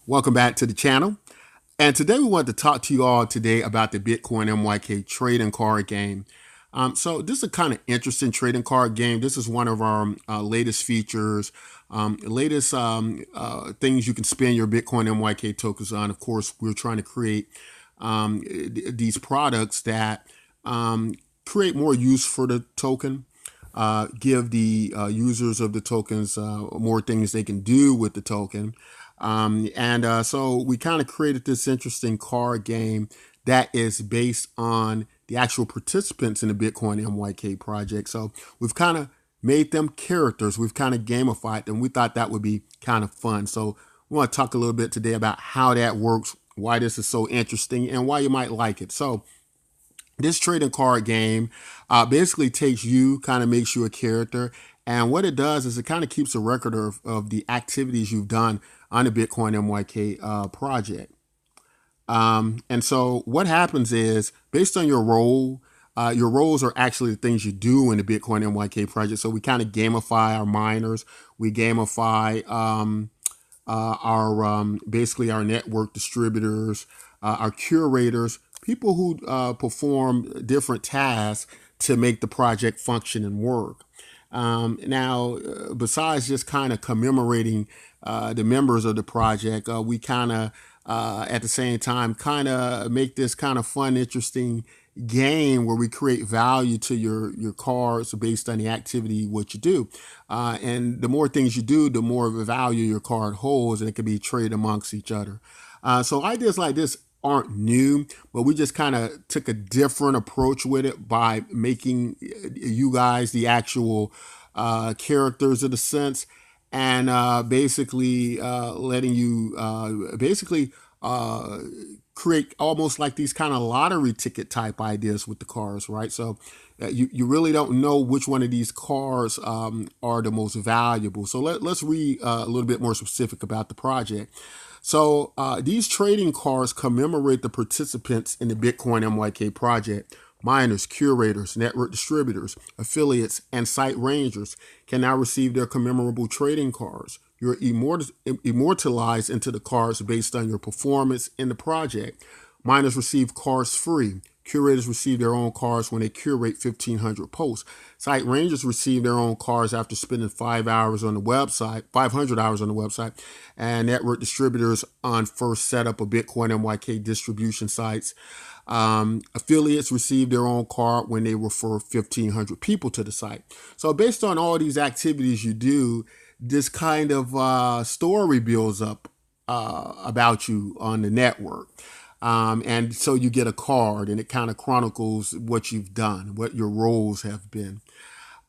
Welcome back to the channel. And today we want to talk to you all today about the Bitcoin MYK trading card game. So this is a kind of interesting trading card game. This is one of our latest features, latest things you can spend your Bitcoin MYK tokens on. Of course, we're trying to create these products that create more use for the token, give the users of the tokens more things they can do with the token. So we kind of created this interesting card game that is based on the actual participants in the Bitcoin MYK project. So we've kind of made them characters. We've kind of gamified them. We thought that would be kind of fun. So we want to talk a little bit today about how that works, why this is so interesting, and why you might like it. So this trading card game basically takes you, kind of makes you a character. And what it does is it kind of keeps a record of the activities you've done on the Bitcoin MYK project. And so what happens is, based on your roles are actually the things you do in the Bitcoin MYK project. So we kind of gamify our miners. We gamify basically our network distributors, our curators, people who perform different tasks to make the project function and work. Besides just kind of commemorating the members of the project, we kind of at the same time kind of make this kind of fun, interesting game where we create value to your cards based on the activity, what you do. And the more things you do, the more of a value your card holds, and it can be traded amongst each other. So ideas like this aren't new, but we just kind of took a different approach with it by making you guys the actual characters in a sense, and basically letting you create almost like these kind of lottery ticket type ideas with the cars, right? So you really don't know which one of these cars are the most valuable. So let's read a little bit more specific about the project. So these trading cards commemorate the participants in the Bitcoin MYK project. Miners, curators, network distributors, affiliates, and site rangers can now receive their commemorable trading cards. You're immortalized into the cards based on your performance in the project. Miners receive cards free. Curators receive their own cards when they curate 1,500 posts. Site rangers receive their own cards after spending 500 hours on the website, and network distributors on first setup of Bitcoin MYK distribution sites. Affiliates receive their own card when they refer 1,500 people to the site. So based on all these activities you do, this kind of story builds up about you on the network. And so you get a card, and it kind of chronicles what you've done, what your roles have been.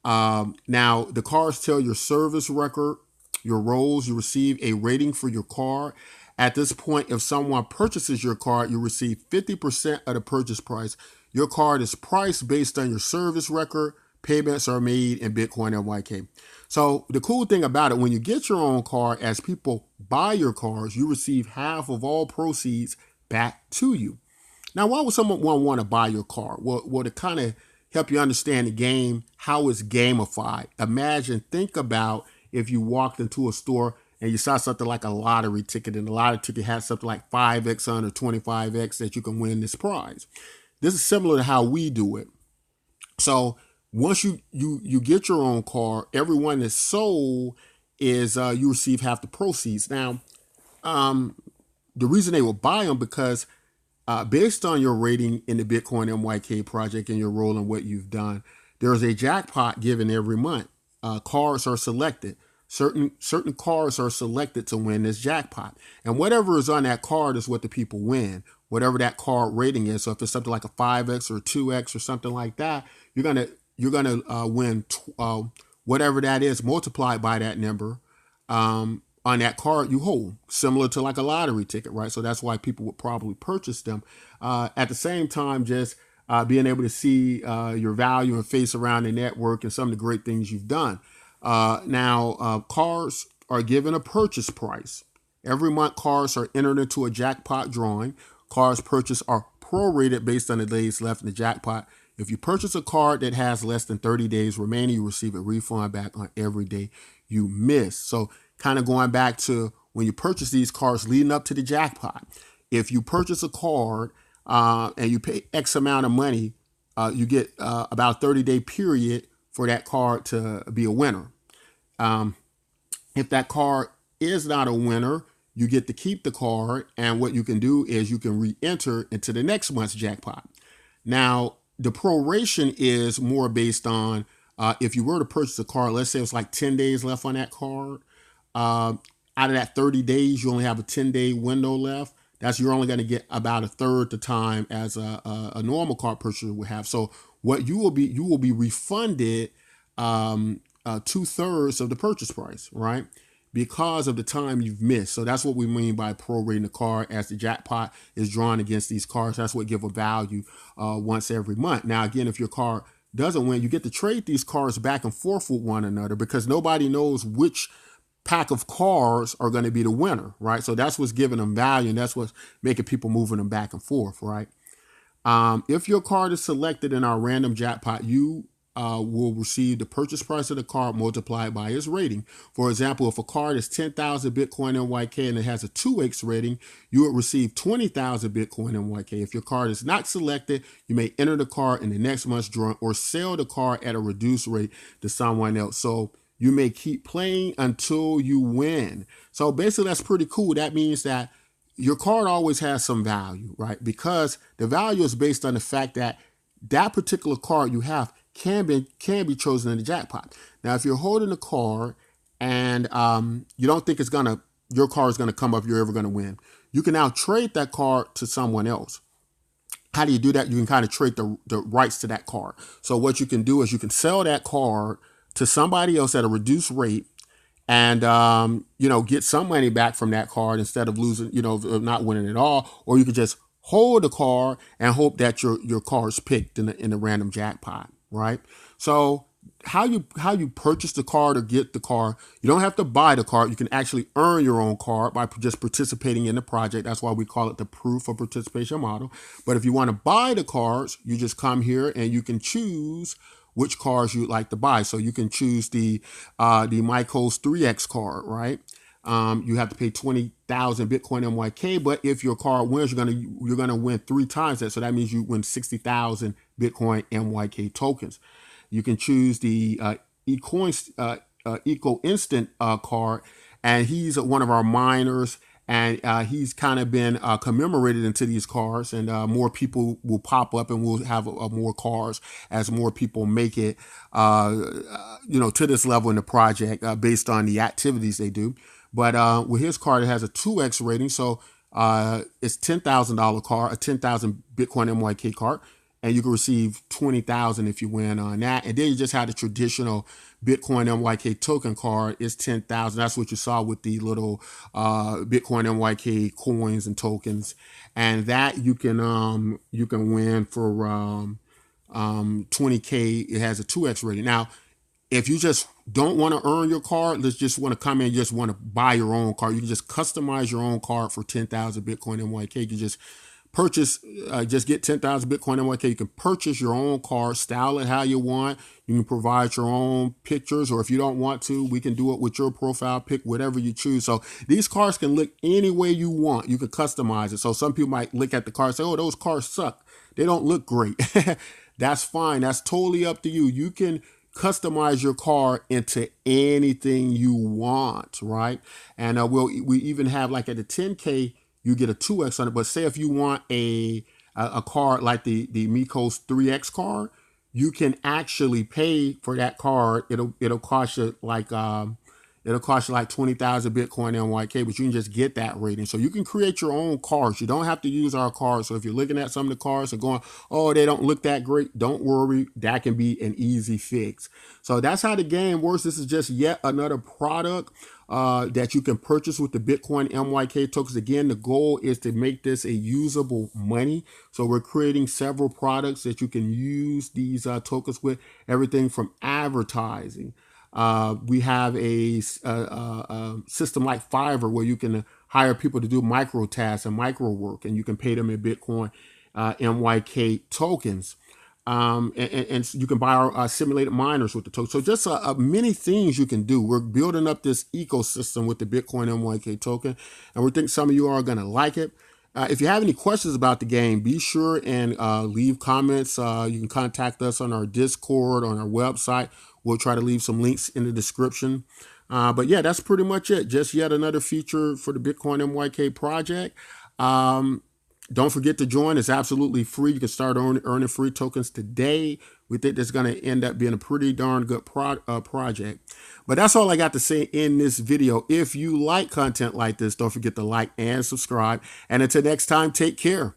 Now, the cards tell your service record, your roles. You receive a rating for your card. At this point, if someone purchases your card, you receive 50% of the purchase price. Your card is priced based on your service record. Payments are made in Bitcoin MYK. So the cool thing about it, when you get your own card, as people buy your cards, you receive half of all proceeds back to you. Now, why would someone want to buy your card? Well, to kind of help you understand the game, how it's gamified. Think about if you walked into a store and you saw something like a lottery ticket, and the lottery ticket has something like 5x on or 25x that you can win this prize. This is similar to how we do it. So once you get your own card, everyone that's sold is you receive half the proceeds. Now, the reason they will buy them because based on your rating in the Bitcoin MYK project and your role and what you've done, there's a jackpot given every month. Cards are selected. Certain cards are selected to win this jackpot. And whatever is on that card is what the people win, whatever that card rating is. So if it's something like a 5x or 2x or something like that, you're gonna win whatever that is multiplied by that number on that card you hold, similar to like a lottery ticket, right? So that's why people would probably purchase them. At the same time, just being able to see your value and face around the network and some of the great things you've done. Cards are given a purchase price. Every month, cards are entered into a jackpot drawing. Cards purchased are prorated based on the days left in the jackpot. If you purchase a card that has less than 30 days remaining, you receive a refund back on every day you miss. So kind of going back to when you purchase these cards leading up to the jackpot. If you purchase a card and you pay X amount of money, you get about a 30-day period for that card to be a winner. If that card is not a winner, you get to keep the card, and what you can do is you can re-enter into the next month's jackpot. Now, the proration is more based on if you were to purchase a card, let's say it's like 10 days left on that card. Out of that 30 days, you only have a 10-day window left. You're only going to get about a third the time as a normal card purchaser would have. So what you will be refunded 2/3 of the purchase price, right? Because of the time you've missed. So that's what we mean by prorating the card as the jackpot is drawn against these cards. That's what give a value once every month. Now, again, if your card doesn't win, you get to trade these cards back and forth with one another because nobody knows which pack of cards are going to be the winner, right? So that's what's giving them value, and that's what's making people moving them back and forth, right? If your card is selected in our random jackpot, you will receive the purchase price of the card multiplied by its rating. For example, if a card is 10,000 Bitcoin MYK and it has a 2x rating, you would receive 20,000 Bitcoin MYK. If your card is not selected, you may enter the card in the next month's drawing or sell the card at a reduced rate to someone else. So you may keep playing until you win. So basically, that's pretty cool. That means that your card always has some value, right? Because the value is based on the fact that that particular card you have can be chosen in the jackpot. Now, if you're holding a card and you don't think your card is gonna come up, you're ever gonna win, you can now trade that card to someone else. How do you do that? You can kind of trade the rights to that card. So what you can do is you can sell that card to somebody else at a reduced rate, and get some money back from that card instead of losing, not winning at all. Or you could just hold the card and hope that your card's picked in the random jackpot, right? So how you purchase the card or get the card, you don't have to buy the card. You can actually earn your own card by just participating in the project. That's why we call it the proof of participation model. But if you want to buy the cards, you just come here and you can choose which cards you'd like to buy. So you can choose the MYK's 3X card, right? You have to pay 20,000 Bitcoin MYK, but if your card wins, you're gonna win 3 times that. So that means you win 60,000 Bitcoin MYK tokens. You can choose the Eco Instant card, and he's one of our miners. And he's kind of been commemorated into these cards, and more people will pop up, and we'll have more cards as more people make it, to this level in the project based on the activities they do. But with his card, it has a 2x rating, so it's $10,000 card, a 10,000 Bitcoin MYK card, and you can receive 20,000 if you win on that. And then you just have the traditional Bitcoin MYK token card. It's 10,000. That's what you saw with the little Bitcoin MYK coins and tokens, and that you can win for 20K. It has a 2x rating. Now, if you just don't want to earn your card, just want to come in and just want to buy your own card, you can just customize your own card for 10,000 Bitcoin MYK. You can just purchase, just get 10,000 Bitcoin MYK. You can purchase your own card, style it how you want. You can provide your own pictures, or if you don't want to, we can do it with your profile pic, whatever you choose. So these cards can look any way you want. You can customize it. So some people might look at the card and say, oh, those cards suck. They don't look great. That's fine. That's totally up to you. You can customize your card into anything you want, right? And we even have, like, at the 10K, you get a 2x on it. But say if you want a card like the MYK's 3X card, you can actually pay for that card. It'll cost you like 20,000 Bitcoin MYK, but you can just get that rating. So you can create your own cards. You don't have to use our cards. So if you're looking at some of the cards and going, oh, they don't look that great, don't worry. That can be an easy fix. So that's how the game works. This is just yet another product that you can purchase with the Bitcoin MYK tokens. Again, the goal is to make this a usable money. So we're creating several products that you can use these tokens with, everything from advertising. We have a system like Fiverr where you can hire people to do micro tasks and micro work, and you can pay them in Bitcoin MYK tokens. and you can buy our simulated miners with the token. So just many things you can do. We're building up this ecosystem with the Bitcoin MYK token, and we think some of you are going to like it. If you have any questions about the game, be sure and leave comments. You can contact us on our Discord, on our website. We'll try to leave some links in the description. But yeah, that's pretty much it. Just yet another feature for the Bitcoin MYK project. Don't forget to join. It's absolutely free. You can start earning free tokens today. We think that's going to end up being a pretty darn good project. But that's all I got to say in this video. If you like content like this, don't forget to like and subscribe. And until next time, take care.